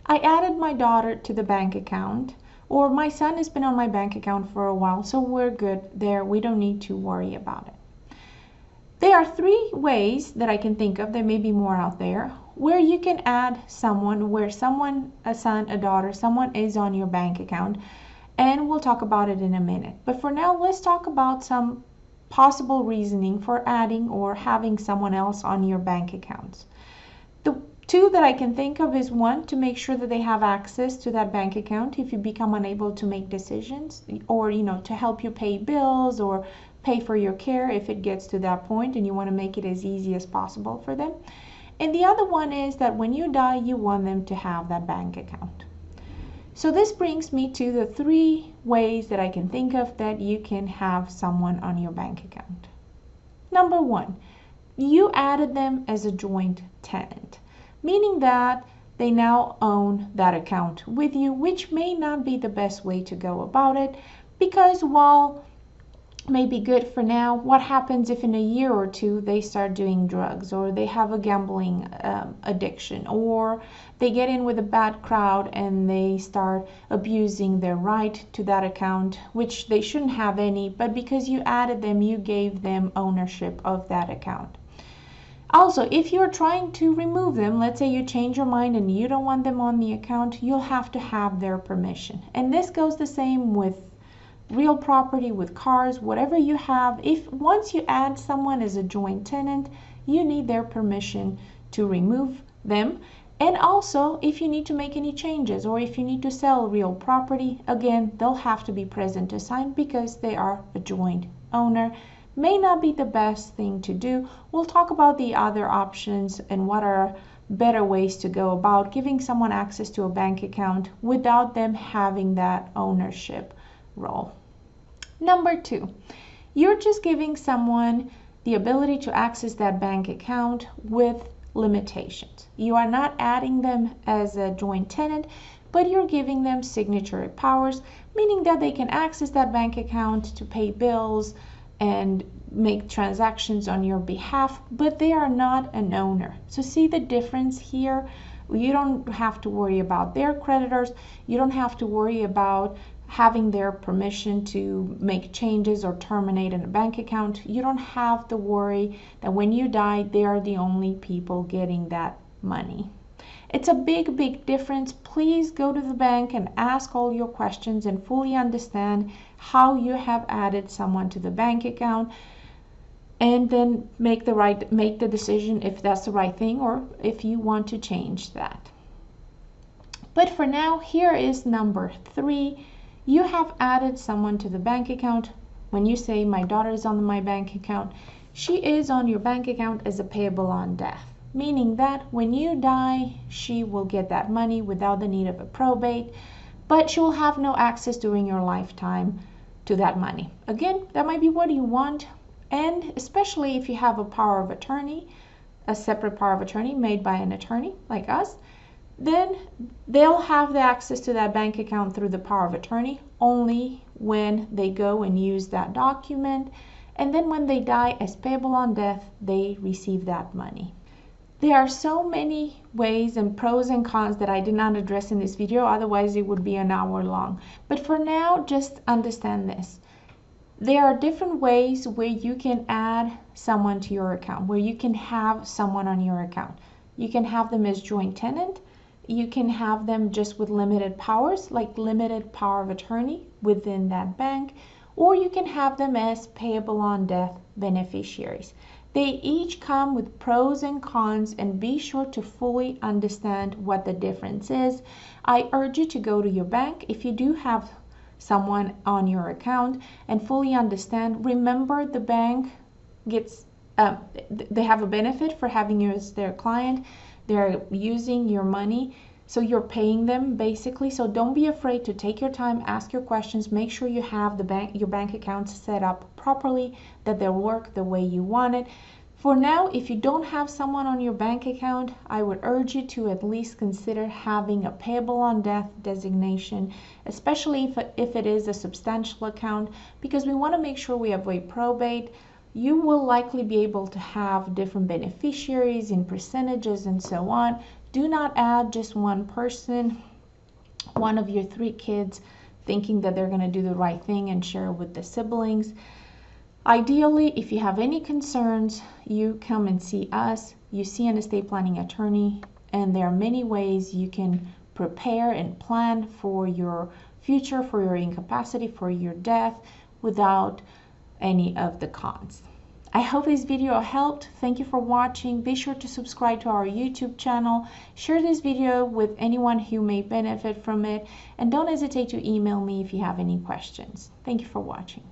I added my daughter to the bank account, or my son has been on my bank account for a while, so we're good there. We don't need to worry about it. There are three ways that I can think of, there may be more out there, where you can add someone, where someone, a son, a daughter, someone is on your bank account, and we'll talk about it in a minute. But for now, let's talk about some possible reasoning for adding or having someone else on your bank accounts. The two that I can think of is, one, to make sure that they have access to that bank account if you become unable to make decisions, or to help you pay bills or pay for your care if it gets to that point and you want to make it as easy as possible for them. And the other one is that when you die, you want them to have that bank account. So this brings me to the three ways that I can think of that you can have someone on your bank account. Number one, you added them as a joint tenant, meaning that they now own that account with you, which may not be the best way to go about it, because while may be good for now, what happens if in a year or two they start doing drugs, or they have a gambling addiction, or they get in with a bad crowd and they start abusing their right to that account, which they shouldn't have any, but because you added them, you gave them ownership of that account. Also, if you're trying to remove them, let's say you change your mind and you don't want them on the account, you'll have to have their permission. And this goes the same with real property, with cars, whatever you have. If once you add someone as a joint tenant, you need their permission to remove them. And also, if you need to make any changes, or if you need to sell real property, again, they'll have to be present to sign because they are a joint owner. May not be the best thing to do. We'll talk about the other options and what are better ways to go about giving someone access to a bank account without them having that ownership role. Number two, you're just giving someone the ability to access that bank account with limitations. You are not adding them as a joint tenant, but you're giving them signatory powers, meaning that they can access that bank account to pay bills and make transactions on your behalf, but they are not an owner. So see the difference here? You don't have to worry about their creditors. You don't have to worry about having their permission to make changes or terminate in a bank account. You don't have to worry that when you die, they are the only people getting that money. It's a big, big difference. Please go to the bank and ask all your questions and fully understand how you have added someone to the bank account, and then make the decision if that's the right thing or if you want to change that. But for now, here is number three. You have added someone to the bank account. When you say my daughter is on my bank account, she is on your bank account as a payable on death, meaning that when you die, she will get that money without the need of a probate, but she will have no access during your lifetime to that money. Again, that might be what you want, and especially if you have a power of attorney, a separate power of attorney made by an attorney like us, then they'll have the access to that bank account through the power of attorney only when they go and use that document, and then when they die as payable on death, they receive that money. There are so many ways and pros and cons that I did not address in this video, otherwise it would be an hour long. But for now, just understand this. There are different ways where you can add someone to your account, where you can have someone on your account. You can have them as joint tenant. You can have them just with limited powers, like limited power of attorney within that bank, or you can have them as payable on death beneficiaries. They each come with pros and cons, and be sure to fully understand what the difference is. I urge you to go to your bank if you do have someone on your account and fully understand. Remember, the bank gets they have a benefit for having you as their client. They're using your money, so you're paying them basically. So don't be afraid to take your time, ask your questions, make sure you have your bank accounts set up properly, that they work the way you want it. For now, if you don't have someone on your bank account, I would urge you to at least consider having a payable on death designation, especially if it is a substantial account, because we want to make sure we avoid probate. You will likely be able to have different beneficiaries in percentages and so on. Do not add just one person, one of your 3 kids, thinking that they're going to do the right thing and share with the siblings. Ideally, if you have any concerns, you come and see us. You see an estate planning attorney, and there are many ways you can prepare and plan for your future, for your incapacity, for your death, without any of the cons. I hope this video helped. Thank you for watching. Be sure to subscribe to our YouTube channel. Share this video with anyone who may benefit from it. And don't hesitate to email me if you have any questions. Thank you for watching.